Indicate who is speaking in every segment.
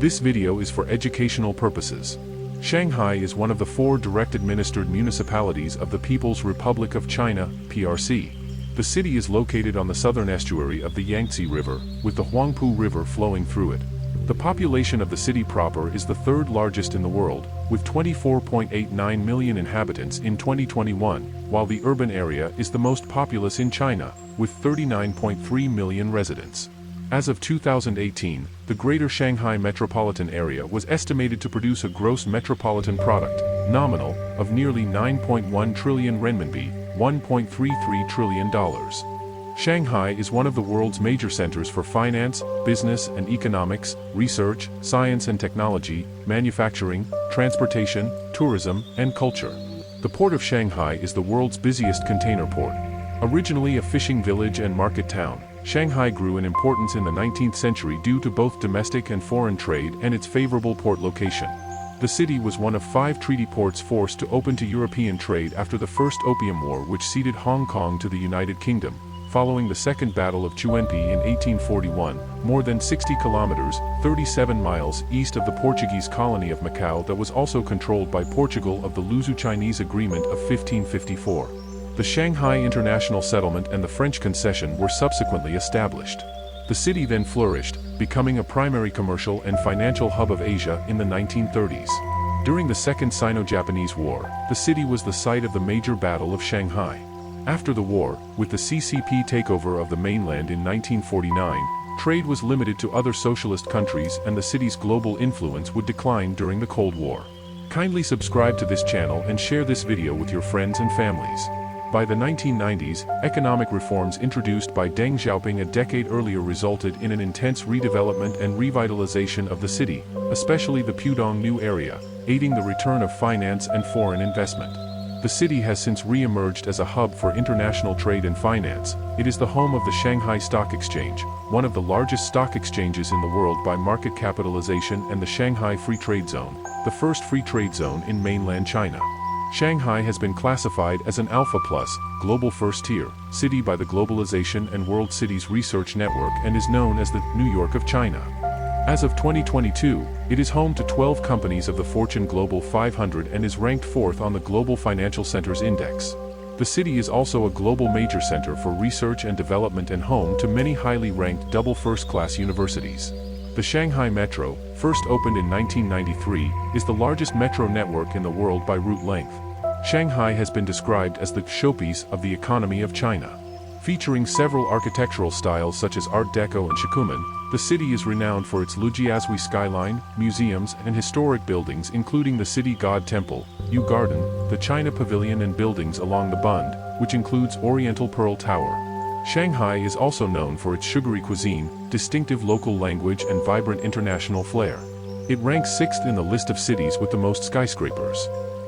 Speaker 1: This video is for educational purposes. Shanghai is one of the 4 direct-administered municipalities of the People's Republic of China, PRC. The city is located on the southern estuary of the Yangtze River, with the Huangpu River flowing through it. The population of the city proper is the 3rd largest in the world, with 24.89 million inhabitants in 2021, while the urban area is the most populous in China, with 39.3 million residents. As of 2018, the Greater Shanghai metropolitan area was estimated to produce a gross metropolitan product, nominal, of nearly 9.1 trillion renminbi, $1.33 trillion. Shanghai is one of the world's major centers for finance, business and economics, research, science and technology, manufacturing, transportation, tourism, and culture. The port of Shanghai is the world's busiest container port. Originally a fishing village and market town, Shanghai grew in importance in the 19th century due to both domestic and foreign trade and its favorable port location. The city was one of 5 treaty ports forced to open to European trade after the First Opium War, which ceded Hong Kong to the United Kingdom. Following the Second Battle of Chuenpi in 1841, more than 60 kilometers, 37 miles east of the Portuguese colony of Macau that was also controlled by Portugal of the Luso-Chinese Agreement of 1554. The Shanghai International Settlement and the French Concession were subsequently established. The city then flourished, becoming a primary commercial and financial hub of Asia in the 1930s. During the Second Sino-Japanese War, the city was the site of the major Battle of Shanghai. After the war, with the CCP takeover of the mainland in 1949, trade was limited to other socialist countries and the city's global influence would decline during the Cold War. Kindly subscribe to this channel and share this video with your friends and families. By the 1990s, economic reforms introduced by Deng Xiaoping a decade earlier resulted in an intense redevelopment and revitalization of the city, especially the Pudong new area, aiding the return of finance and foreign investment. The city has since re-emerged as a hub for international trade and finance. It is the home of the Shanghai Stock Exchange, one of the largest stock exchanges in the world by market capitalization, and the Shanghai Free Trade Zone, the first free trade zone in mainland China. Shanghai has been classified as an Alpha Plus, Global First Tier, city by the Globalization and World Cities Research Network and is known as the New York of China. As of 2022, it is home to 12 companies of the Fortune Global 500 and is ranked 4th on the Global Financial Centers Index. The city is also a global major center for research and development and home to many highly ranked double first-class universities. The Shanghai Metro, first opened in 1993, is the largest metro network in the world by route length. Shanghai has been described as the showpiece of the economy of China. Featuring several architectural styles such as Art Deco and Shikuman, the city is renowned for its Lujiazui skyline, museums and historic buildings including the City God Temple, Yu Garden, the China Pavilion and buildings along the Bund, which includes Oriental Pearl Tower. Shanghai is also known for its sugary cuisine, distinctive local language and vibrant international flair. It ranks 6th in the list of cities with the most skyscrapers.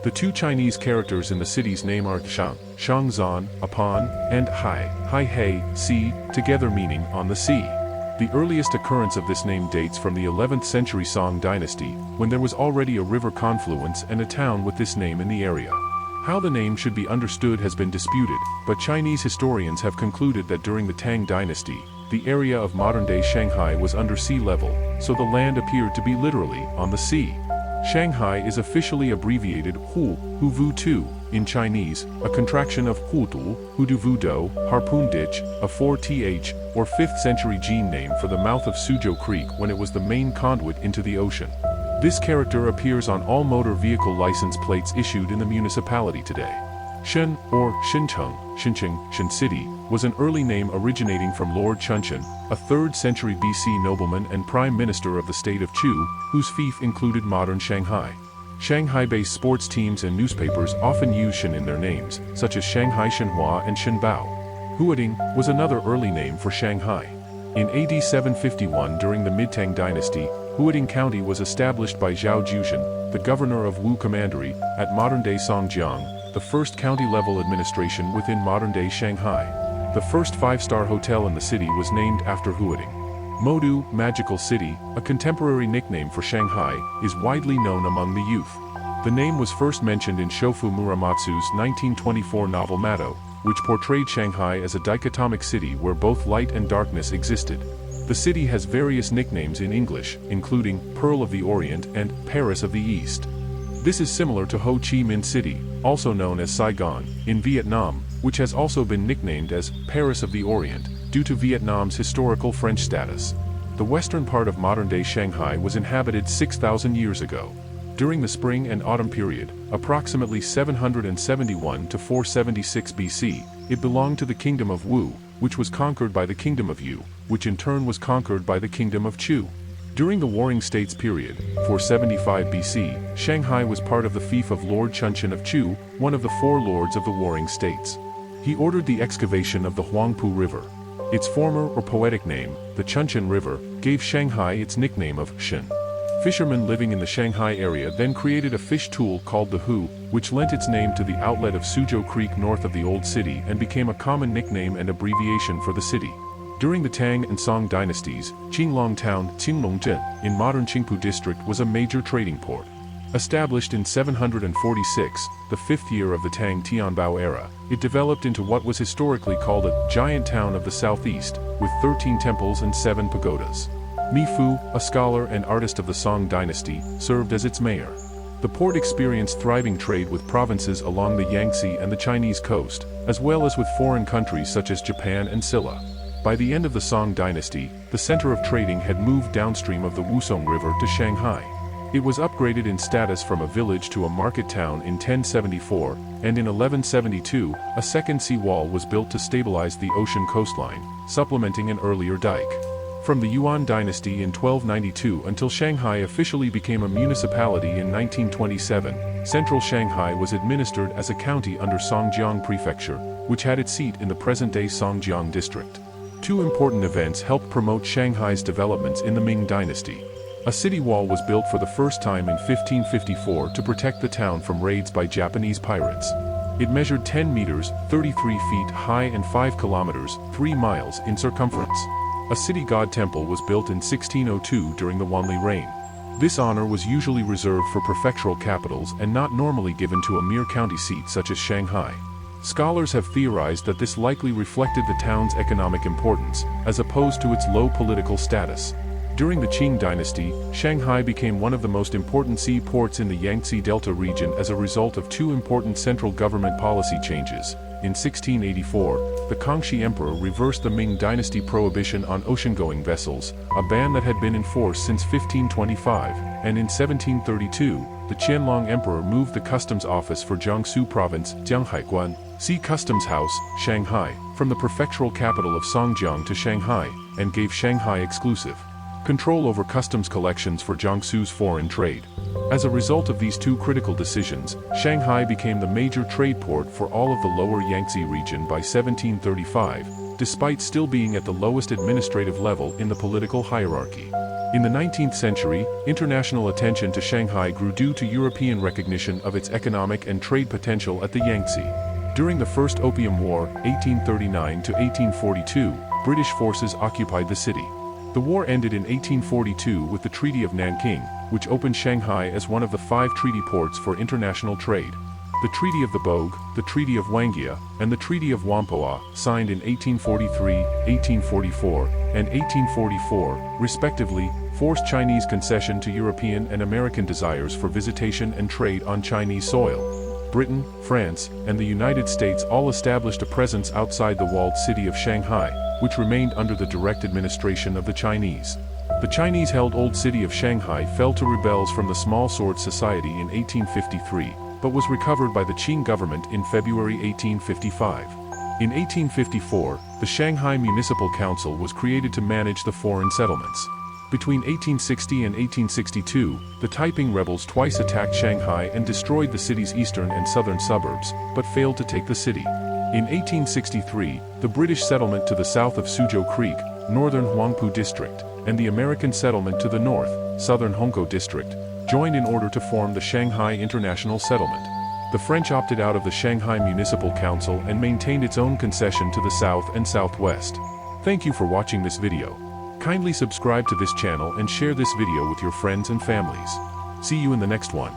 Speaker 1: The 2 Chinese characters in the city's name are Shang, Shangzan, upon, and Hai He, sea, together meaning on the sea. The earliest occurrence of this name dates from the 11th century Song dynasty, when there was already a river confluence and a town with this name in the area. How the name should be understood has been disputed, but Chinese historians have concluded that during the Tang dynasty, the area of modern-day Shanghai was under sea level, so the land appeared to be literally on the sea. Shanghai is officially abbreviated Huvu 2 in Chinese, a contraction of Hutu, Huduvudo, harpoon ditch, a 4th or 5th century gene name for the mouth of Suzhou Creek when it was the main conduit into the ocean. This character appears on all motor vehicle license plates issued in the municipality today. Shen, or Xincheng, Xincheng, Shen City, was an early name originating from Lord Chunchen, a 3rd century BC nobleman and prime minister of the state of Chu, whose fief included modern Shanghai. Shanghai-based sports teams and newspapers often use Shen in their names, such as Shanghai Shenhua and Shenbao. Huading was another early name for Shanghai. In AD 751 during the Mid-Tang dynasty, Huading County was established by Zhao Juzhen, the governor of Wu Commandery, at modern-day Songjiang, the first county-level administration within modern-day Shanghai. The first 5-star hotel in the city was named after Huading. Modu, Magical City, a contemporary nickname for Shanghai, is widely known among the youth. The name was first mentioned in Shofu Muramatsu's 1924 novel Mado, which portrayed Shanghai as a dichotomic city where both light and darkness existed. The city has various nicknames in English, including Pearl of the Orient and Paris of the East. This is similar to Ho Chi Minh City, also known as Saigon, in Vietnam, which has also been nicknamed as Paris of the Orient, due to Vietnam's historical French status. The western part of modern-day Shanghai was inhabited 6,000 years ago. During the spring and autumn period, approximately 771 to 476 BC, it belonged to the Kingdom of Wu, which was conquered by the Kingdom of Yu, which in turn was conquered by the Kingdom of Chu. During the Warring States period, 475 BC, Shanghai was part of the fief of Lord Chunchen of Chu, one of the four lords of the Warring States. He ordered the excavation of the Huangpu River. Its former or poetic name, the Chunchen River, gave Shanghai its nickname of Shen. Fishermen living in the Shanghai area then created a fish tool called the hu, which lent its name to the outlet of Suzhou Creek north of the Old City and became a common nickname and abbreviation for the city. During the Tang and Song dynasties, Qinglong Town, Qinglongzhen, in modern Qingpu district was a major trading port. Established in 746, the fifth year of the Tang Tianbao era, it developed into what was historically called a giant town of the southeast, with 13 temples and 7 pagodas. Mi Fu, a scholar and artist of the Song dynasty, served as its mayor. The port experienced thriving trade with provinces along the Yangtze and the Chinese coast, as well as with foreign countries such as Japan and Silla. By the end of the Song dynasty, the center of trading had moved downstream of the Wusong River to Shanghai. It was upgraded in status from a village to a market town in 1074, and in 1172, a second seawall was built to stabilize the ocean coastline, supplementing an earlier dike. From the Yuan dynasty in 1292 until Shanghai officially became a municipality in 1927, central Shanghai was administered as a county under Songjiang Prefecture, which had its seat in the present-day Songjiang district. Two important events helped promote Shanghai's developments in the Ming dynasty. A city wall was built for the first time in 1554 to protect the town from raids by Japanese pirates. It measured 10 meters, 33 feet high and 5 kilometers, 3 miles in circumference. A city god temple was built in 1602 during the Wanli reign. This honor was usually reserved for prefectural capitals and not normally given to a mere county seat such as Shanghai. Scholars have theorized that this likely reflected the town's economic importance, as opposed to its low political status. During the Qing dynasty, Shanghai became one of the most important sea ports in the Yangtze Delta region as a result of two important central government policy changes. In 1684, the Kangxi Emperor reversed the Ming dynasty prohibition on ocean-going vessels, a ban that had been in force since 1525, and in 1732, the Qianlong Emperor moved the customs office for Jiangsu Province, Jianghaiguan, Sea Customs House, Shanghai, from the prefectural capital of Songjiang to Shanghai, and gave Shanghai exclusive control over customs collections for Jiangsu's foreign trade. As a result of these two critical decisions, Shanghai became the major trade port for all of the lower Yangtze region by 1735, despite still being at the lowest administrative level in the political hierarchy. In the 19th century, international attention to Shanghai grew due to European recognition of its economic and trade potential at the Yangtze. During the First Opium War, 1839 to 1842, British forces occupied the city. The war ended in 1842 with the Treaty of Nanking, which opened Shanghai as one of the 5 treaty ports for international trade. The Treaty of the Bogue, the Treaty of Wangjia, and the Treaty of Whampoa, signed in 1843, 1844, and 1844, respectively, forced Chinese concession to European and American desires for visitation and trade on Chinese soil. Britain, France, and the United States all established a presence outside the walled city of Shanghai, which remained under the direct administration of the Chinese. The Chinese-held Old City of Shanghai fell to rebels from the Small Sword Society in 1853, but was recovered by the Qing government in February 1855. In 1854, the Shanghai Municipal Council was created to manage the foreign settlements. Between 1860 and 1862, the Taiping rebels twice attacked Shanghai and destroyed the city's eastern and southern suburbs, but failed to take the city. In 1863, the British settlement to the south of Suzhou Creek, northern Huangpu District, and the American settlement to the north, southern Hongkou District, joined in order to form the Shanghai International Settlement. The French opted out of the Shanghai Municipal Council and maintained its own concession to the south and southwest. Thank you for watching this video. Kindly subscribe to this channel and share this video with your friends and families. See you in the next one.